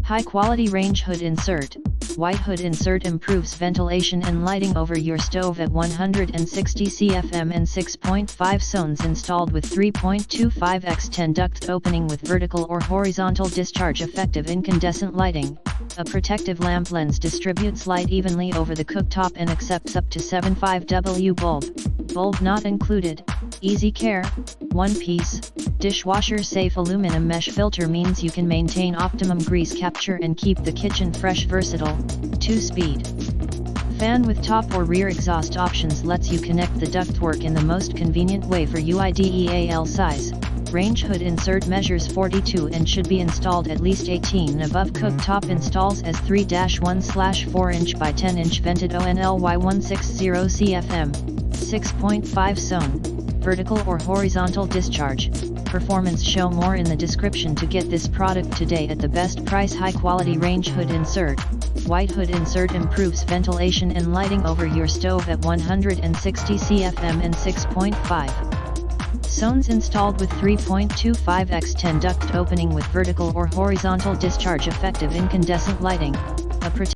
High quality range hood insert. White hood insert improves ventilation and lighting over your stove at 160 CFM and 6.5 zones installed with 3.25x10 duct opening with vertical or horizontal discharge effective incandescent lighting. A protective lamp lens distributes light evenly over the cooktop and accepts up to 75W bulb. Bulb not included. Easy care, one piece, dishwasher safe aluminum mesh filter means you can maintain optimum grease capture and keep the kitchen fresh. Versatile, 2-speed. Fan with top or rear exhaust options lets you connect the ductwork in the most convenient way for you. Ideal size. Range hood insert measures 42 and should be installed at least 18 above. Cooktop installs as 3-1/4 inch by 10 inch vented only 160 CFM, 6.5 zone, vertical or horizontal discharge. Performance show more in the description to get this product today at the best price. High quality range hood insert. White hood insert improves ventilation and lighting over your stove at 160 CFM and 6.5 zones installed with 3.25x10 duct opening with vertical or horizontal discharge effective incandescent lighting. A